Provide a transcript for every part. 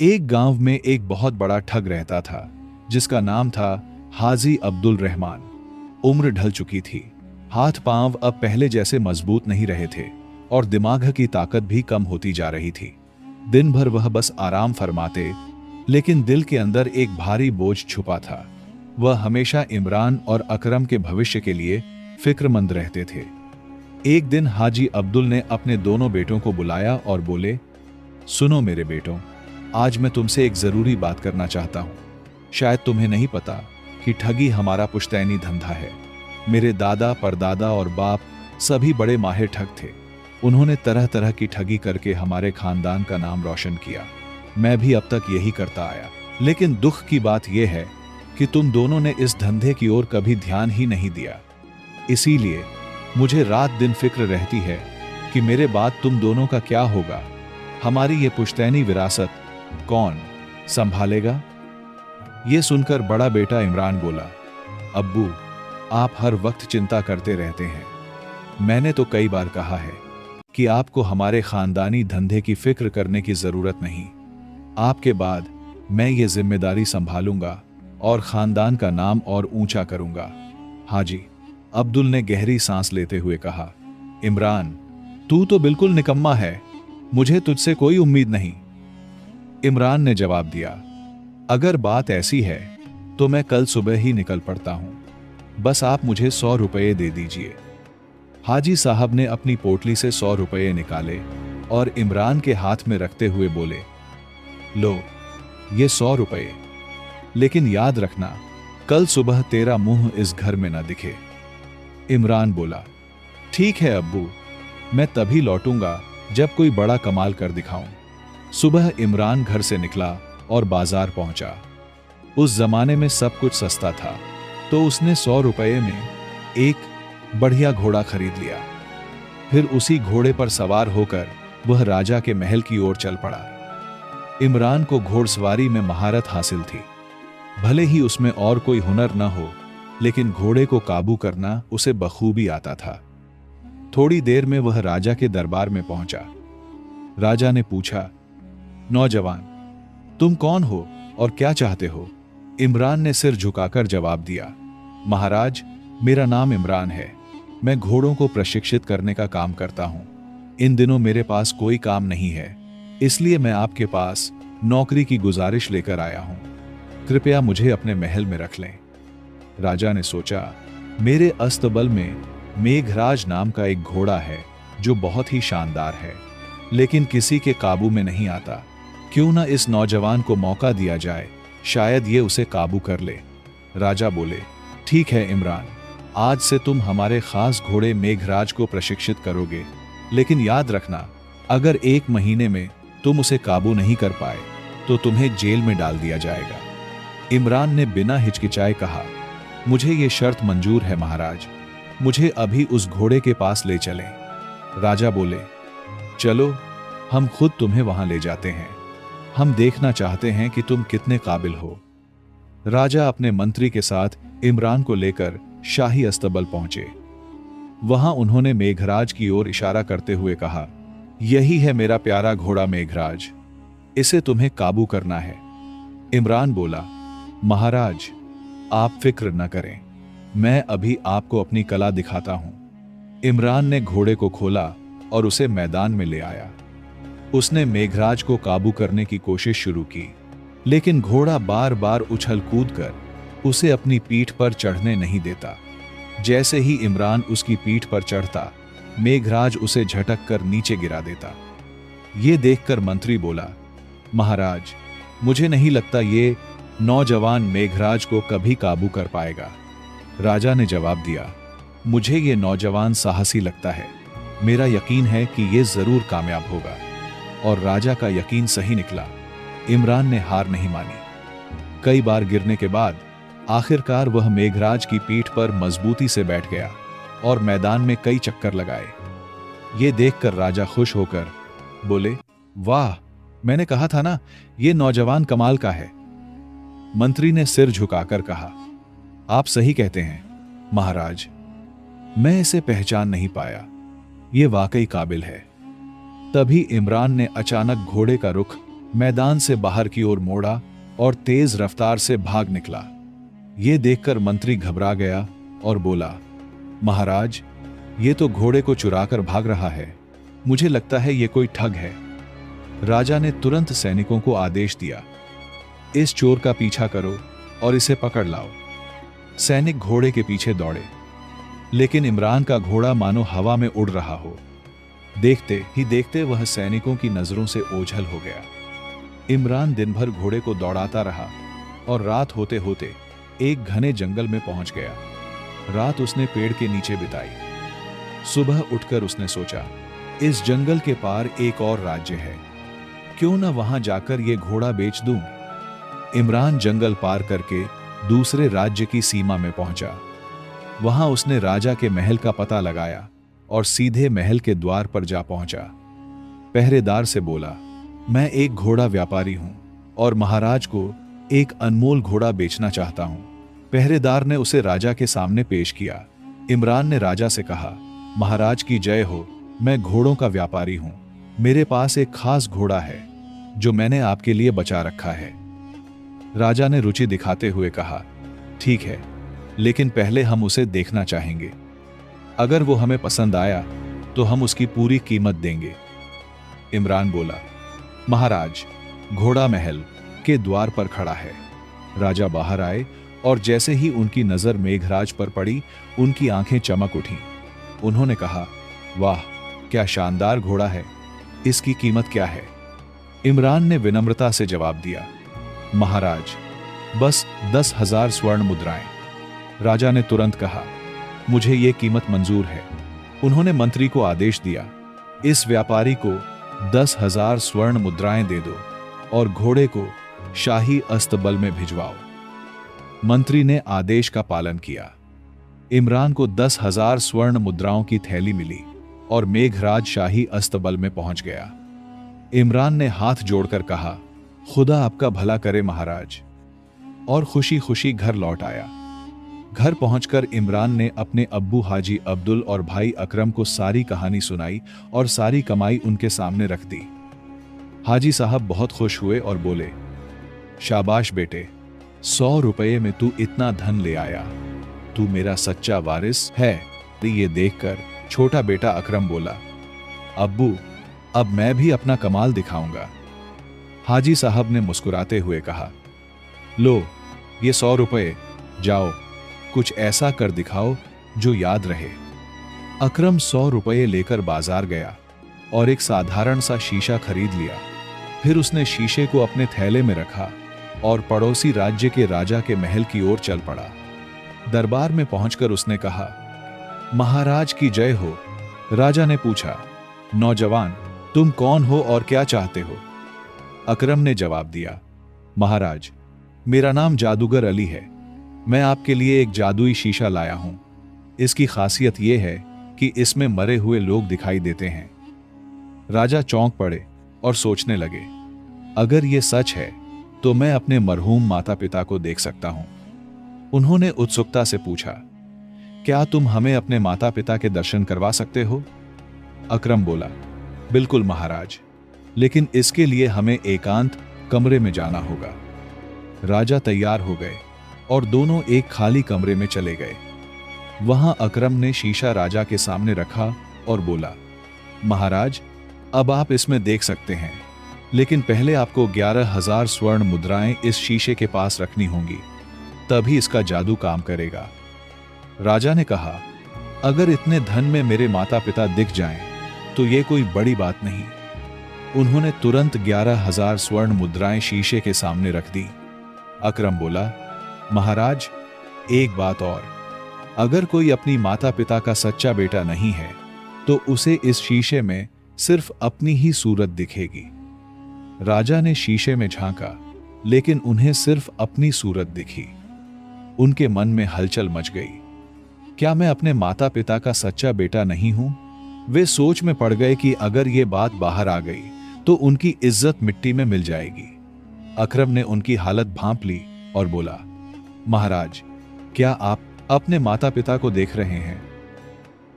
एक गांव में एक बहुत बड़ा ठग रहता था, जिसका नाम था हाजी अब्दुल रहमान। उम्र ढल चुकी थी, हाथ पांव अब पहले जैसे मजबूत नहीं रहे थे और दिमाग की ताकत भी कम होती जा रही थी। दिन भर वह बस आराम फरमाते, लेकिन दिल के अंदर एक भारी बोझ छुपा था। वह हमेशा इमरान और अकरम के भविष्य के लिए फिक्रमंद रहते थे। एक दिन हाजी अब्दुल ने अपने दोनों बेटों को बुलाया और बोले, सुनो मेरे बेटों, आज मैं तुमसे एक जरूरी बात करना चाहता हूं। शायद तुम्हें नहीं पता कि ठगी हमारा पुश्तैनी धंधा है। मेरे दादा, परदादा और बाप सभी बड़े माहिर ठग थे। उन्होंने तरह तरह की ठगी करके हमारे खानदान का नाम रोशन किया। मैं भी अब तक यही करता आया, लेकिन दुख की बात यह है कि तुम दोनों ने इस धंधे की ओर कभी ध्यान ही नहीं दिया। इसीलिए मुझे रात दिन फिक्र रहती है कि मेरे बाद तुम दोनों का क्या होगा। हमारी ये पुश्तैनी विरासत कौन संभालेगा? ये सुनकर बड़ा बेटा इमरान बोला, अब्बू, आप हर वक्त चिंता करते रहते हैं। मैंने तो कई बार कहा है कि आपको हमारे खानदानी धंधे की फिक्र करने की जरूरत नहीं। आपके बाद मैं ये जिम्मेदारी संभालूंगा और खानदान का नाम और ऊंचा करूंगा। हाजी अब्दुल ने गहरी सांस लेते हुए कहा, इमरान, तू तो बिल्कुल निकम्मा है, मुझे तुझसे कोई उम्मीद नहीं। इमरान ने जवाब दिया, अगर बात ऐसी है तो मैं कल सुबह ही निकल पड़ता हूं, बस आप मुझे 100 रुपये दे दीजिए। हाजी साहब ने अपनी पोटली से 100 रुपये निकाले और इमरान के हाथ में रखते हुए बोले, लो, ये 100 रुपये, लेकिन याद रखना, कल सुबह तेरा मुंह इस घर में ना दिखे। इमरान बोला, ठीक है अब्बू, मैं तभी लौटूंगा जब कोई बड़ा कमाल कर दिखाऊं। सुबह इमरान घर से निकला और बाजार पहुंचा। उस जमाने में सब कुछ सस्ता था, तो उसने 100 रुपये में एक बढ़िया घोड़ा खरीद लिया। फिर उसी घोड़े पर सवार होकर वह राजा के महल की ओर चल पड़ा। इमरान को घोड़सवारी में महारत हासिल थी। भले ही उसमें और कोई हुनर न हो, लेकिन घोड़े को काबू करना उसे बखूबी आता था। थोड़ी देर में वह राजा के दरबार में पहुंचा। राजा ने पूछा, नौजवान, तुम कौन हो और क्या चाहते हो? इमरान ने सिर झुकाकर जवाब दिया, महाराज, मेरा नाम इमरान है। मैं घोड़ों को प्रशिक्षित करने का काम करता हूं। इन दिनों मेरे पास कोई काम नहीं है, इसलिए मैं आपके पास नौकरी की गुजारिश लेकर आया हूं। कृपया मुझे अपने महल में रख लें। राजा ने सोचा, मेरे अस्तबल में मेघराज नाम का एक घोड़ा है जो बहुत ही शानदार है, लेकिन किसी के काबू में नहीं आता। क्यों ना इस नौजवान को मौका दिया जाए, शायद ये उसे काबू कर ले। राजा बोले, ठीक है इमरान, आज से तुम हमारे खास घोड़े मेघराज को प्रशिक्षित करोगे, लेकिन याद रखना, अगर 1 महीने में तुम उसे काबू नहीं कर पाए तो तुम्हें जेल में डाल दिया जाएगा। इमरान ने बिना हिचकिचाए कहा, मुझे ये शर्त मंजूर है महाराज, मुझे अभी उस घोड़े के पास ले चलें। राजा बोले, चलो, हम खुद तुम्हें वहां ले जाते हैं। हम देखना चाहते हैं कि तुम कितने काबिल हो। राजा अपने मंत्री के साथ इमरान को लेकर शाही अस्तबल पहुंचे। वहां उन्होंने मेघराज की ओर इशारा करते हुए कहा, यही है मेरा प्यारा घोड़ा मेघराज, इसे तुम्हें काबू करना है। इमरान बोला, महाराज, आप फिक्र न करें, मैं अभी आपको अपनी कला दिखाता हूं। इमरान ने घोड़े को खोला और उसे मैदान में ले आया। उसने मेघराज को काबू करने की कोशिश शुरू की, लेकिन घोड़ा बार बार उछल कूद कर उसे अपनी पीठ पर चढ़ने नहीं देता। जैसे ही इमरान उसकी पीठ पर चढ़ता, मेघराज उसे झटक कर नीचे गिरा देता। ये देखकर मंत्री बोला, महाराज, मुझे नहीं लगता ये नौजवान मेघराज को कभी काबू कर पाएगा। राजा ने जवाब दिया, मुझे ये नौजवान साहसी लगता है, मेरा यकीन है कि ये जरूर कामयाब होगा। और राजा का यकीन सही निकला। इमरान ने हार नहीं मानी। कई बार गिरने के बाद आखिरकार वह मेघराज की पीठ पर मजबूती से बैठ गया और मैदान में कई चक्कर लगाए। ये देखकर राजा खुश होकर बोले, वाह, मैंने कहा था ना, ये नौजवान कमाल का है। मंत्री ने सिर झुकाकर कहा, आप सही कहते हैं महाराज, मैं इसे पहचान नहीं पाया, ये वाकई काबिल है। तभी इमरान ने अचानक घोड़े का रुख मैदान से बाहर की ओर मोड़ा और तेज रफ्तार से भाग निकला। ये देखकर मंत्री घबरा गया और बोला, महाराज, ये तो घोड़े को चुराकर भाग रहा है। मुझे लगता है ये कोई ठग है। राजा ने तुरंत सैनिकों को आदेश दिया, इस चोर का पीछा करो और इसे पकड़ लाओ। सैनिक घोड़े के पीछे दौड़े, लेकिन इमरान का घोड़ा मानो हवा में उड़ रहा हो। देखते ही देखते वह सैनिकों की नजरों से ओझल हो गया। इमरान दिन भर घोड़े को दौड़ाता रहा और रात होते होते एक घने जंगल में पहुंच गया। रात उसने पेड़ के नीचे बिताई। सुबह उठकर उसने सोचा, इस जंगल के पार एक और राज्य है, क्यों न वहां जाकर ये घोड़ा बेच दूं। इमरान जंगल पार करके दूसरे राज्य की सीमा में पहुंचा। वहां उसने राजा के महल का पता लगाया और सीधे महल के द्वार पर जा पहुंचा। पहरेदार से बोला, मैं एक घोड़ा व्यापारी हूं और महाराज को एक अनमोल घोड़ा बेचना चाहता हूं। पहरेदार ने उसे राजा के सामने पेश किया। इमरान ने राजा से कहा, महाराज की जय हो, मैं घोड़ों का व्यापारी हूं। मेरे पास एक खास घोड़ा है जो मैंने आपके लिए बचा रखा है। राजा ने रुचि दिखाते हुए कहा, ठीक है, लेकिन पहले हम उसे देखना चाहेंगे। अगर वो हमें पसंद आया तो हम उसकी पूरी कीमत देंगे। इमरान बोला, महाराज, घोड़ा महल के द्वार पर खड़ा है। राजा बाहर आए और जैसे ही उनकी नजर मेघराज पर पड़ी, उनकी आंखें चमक उठीं। उन्होंने कहा, वाह, क्या शानदार घोड़ा है, इसकी कीमत क्या है? इमरान ने विनम्रता से जवाब दिया, महाराज, बस 10,000 स्वर्ण मुद्राएं। राजा ने तुरंत कहा, मुझे यह कीमत मंजूर है। उन्होंने मंत्री को आदेश दिया, इस व्यापारी को 10,000 स्वर्ण मुद्राएं दे दो और घोड़े को शाही अस्तबल में भिजवाओ। मंत्री ने आदेश का पालन किया। इमरान को 10,000 स्वर्ण मुद्राओं की थैली मिली और मेघराज शाही अस्तबल में पहुंच गया। इमरान ने हाथ जोड़कर कहा, खुदा आपका भला करे महाराज, और खुशी खुशी घर लौट आया। घर पहुंचकर इमरान ने अपने अब्बू हाजी अब्दुल और भाई अकरम को सारी कहानी सुनाई और सारी कमाई उनके सामने रख दी। हाजी साहब बहुत खुश हुए और बोले, शाबाश बेटे, 100 रुपये में तू इतना धन ले आया, तू मेरा सच्चा वारिस है। ये देखकर छोटा बेटा अकरम बोला, अब्बू, अब मैं भी अपना कमाल दिखाऊंगा। हाजी साहब ने मुस्कुराते हुए कहा, लो ये 100 रुपये, जाओ कुछ ऐसा कर दिखाओ जो याद रहे। अकरम 100 रुपये लेकर बाजार गया और एक साधारण सा शीशा खरीद लिया। फिर उसने शीशे को अपने थैले में रखा और पड़ोसी राज्य के राजा के महल की ओर चल पड़ा। दरबार में पहुंचकर उसने कहा, महाराज की जय हो। राजा ने पूछा, नौजवान, तुम कौन हो और क्या चाहते हो? अकरम ने जवाब दिया, महाराज, मेरा नाम जादूगर अली है। मैं आपके लिए एक जादुई शीशा लाया हूं। इसकी खासियत यह है कि इसमें मरे हुए लोग दिखाई देते हैं। राजा चौंक पड़े और सोचने लगे, अगर यह सच है तो मैं अपने मरहूम माता पिता को देख सकता हूं। उन्होंने उत्सुकता से पूछा, क्या तुम हमें अपने माता पिता के दर्शन करवा सकते हो? अकरम बोला, बिल्कुल महाराज, लेकिन इसके लिए हमें एकांत कमरे में जाना होगा। राजा तैयार हो गए और दोनों एक खाली कमरे में चले गए। वहां अकरम ने शीशा राजा के सामने रखा और बोला, महाराज, अब आप इसमें देख सकते हैं, लेकिन पहले आपको 11,000 स्वर्ण मुद्राएं इस शीशे के पास रखनी होंगी, तभी इसका जादू काम करेगा। राजा ने कहा, अगर इतने धन में मेरे माता पिता दिख जाएं, तो ये कोई बड़ी बात नहीं। उन्होंने तुरंत 11,000 स्वर्ण मुद्राएं शीशे के सामने रख दी। अकरम बोला, महाराज, एक बात और, अगर कोई अपनी माता पिता का सच्चा बेटा नहीं है तो उसे इस शीशे में सिर्फ अपनी ही सूरत दिखेगी। राजा ने शीशे में झांका, लेकिन उन्हें सिर्फ अपनी सूरत दिखी। उनके मन में हलचल मच गई। क्या मैं अपने माता पिता का सच्चा बेटा नहीं हूं? वे सोच में पड़ गए कि अगर ये बात बाहर आ गई तो उनकी इज्जत मिट्टी में मिल जाएगी। अकरम ने उनकी हालत भांप ली और बोला, महाराज, क्या आप अपने माता पिता को देख रहे हैं?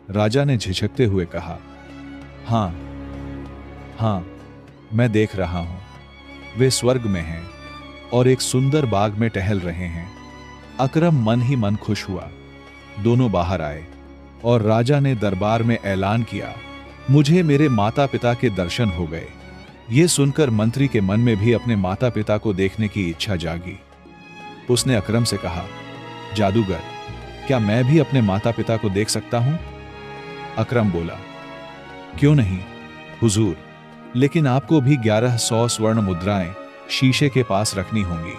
राजा ने झिझकते हुए कहा, हाँ, मैं देख रहा हूं। वे स्वर्ग में हैं और एक सुंदर बाग में टहल रहे हैं। अकरम मन ही मन खुश हुआ। दोनों बाहर आए और राजा ने दरबार में ऐलान किया, मुझे मेरे माता पिता के दर्शन हो गए। ये सुनकर मंत्री के मन में भी अपने माता पिता को देखने की इच्छा जागी। उसने अकरम से कहा, जादूगर, क्या मैं भी अपने माता पिता को देख सकता हूं? अकरम बोला, क्यों नहीं हुजूर, लेकिन आपको भी 1100 स्वर्ण मुद्राएं शीशे के पास रखनी होंगी।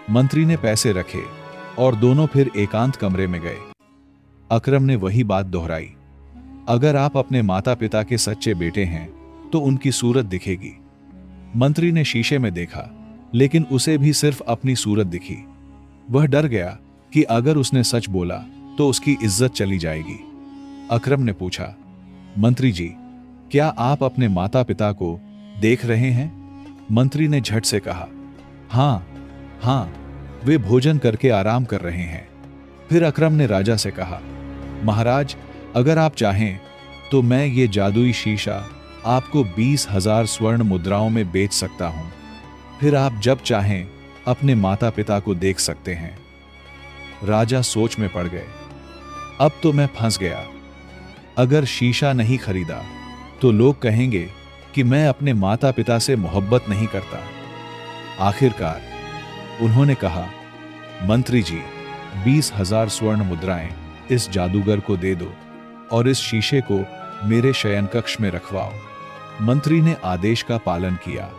मंत्री ने पैसे रखे और दोनों फिर एकांत कमरे में गए। अकरम ने वही बात दोहराई, अगर आप अपने माता पिता के सच्चे बेटे हैं तो उनकी सूरत दिखेगी। मंत्री ने शीशे में देखा, लेकिन उसे भी सिर्फ अपनी सूरत दिखी। वह डर गया कि अगर उसने सच बोला तो उसकी इज्जत चली जाएगी। अकरम ने पूछा, मंत्री जी, क्या आप अपने माता पिता को देख रहे हैं? मंत्री ने झट से कहा, हां, वे भोजन करके आराम कर रहे हैं। फिर अकरम ने राजा से कहा, महाराज, अगर आप चाहें तो मैं ये जादुई शीशा आपको 20,000 स्वर्ण मुद्राओं में बेच सकता हूं। फिर आप जब चाहें अपने माता पिता को देख सकते हैं। राजा सोच में पड़ गए। अब तो मैं फंस गया। अगर शीशा नहीं खरीदा तो लोग कहेंगे कि मैं अपने माता पिता से मोहब्बत नहीं करता। आखिरकार उन्होंने कहा, मंत्री जी, 20,000 स्वर्ण मुद्राएं इस जादूगर को दे दो और इस शीशे को मेरे शयन कक्ष में रखवाओ। मंत्री ने आदेश का पालन किया।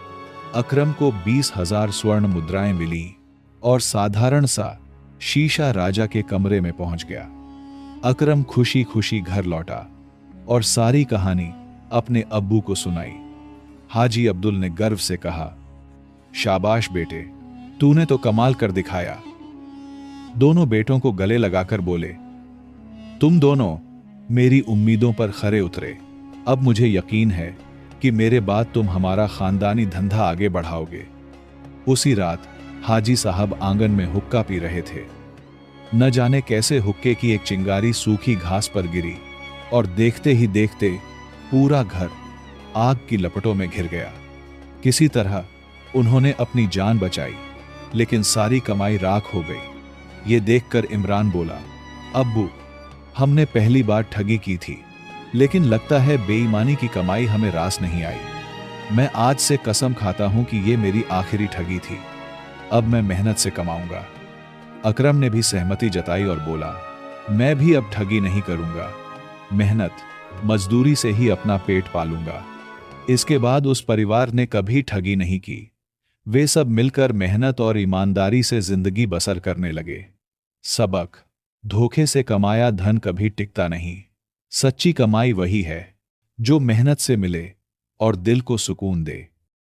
अकरम को 20,000 स्वर्ण मुद्राएं मिली और साधारण सा शीशा राजा के कमरे में पहुंच गया। अकरम खुशी खुशी घर लौटा और सारी कहानी अपने अब्बू को सुनाई। हाजी अब्दुल ने गर्व से कहा, शाबाश बेटे, तूने तो कमाल कर दिखाया। दोनों बेटों को गले लगाकर बोले, तुम दोनों मेरी उम्मीदों पर खरे उतरे। अब मुझे यकीन है कि मेरे बाद तुम हमारा खानदानी धंधा आगे बढ़ाओगे। उसी रात हाजी साहब आंगन में हुक्का पी रहे थे। न जाने कैसे हुक्के की एक चिंगारी सूखी घास पर गिरी और देखते ही देखते पूरा घर आग की लपटों में घिर गया। किसी तरह उन्होंने अपनी जान बचाई, लेकिन सारी कमाई राख हो गई। ये देखकर इमरान बोला, अब्बू, हमने पहली बार ठगी की थी, लेकिन लगता है बेईमानी की कमाई हमें रास नहीं आई। मैं आज से कसम खाता हूं कि ये मेरी आखिरी ठगी थी। अब मैं मेहनत से कमाऊंगा। अकरम ने भी सहमति जताई और बोला, मैं भी अब ठगी नहीं करूंगा। मेहनत मजदूरी से ही अपना पेट पालूंगा। इसके बाद उस परिवार ने कभी ठगी नहीं की। वे सब मिलकर मेहनत और ईमानदारी से जिंदगी बसर करने लगे। सबक: धोखे से कमाया धन कभी टिकता नहीं। सच्ची कमाई वही है जो मेहनत से मिले और दिल को सुकून दे।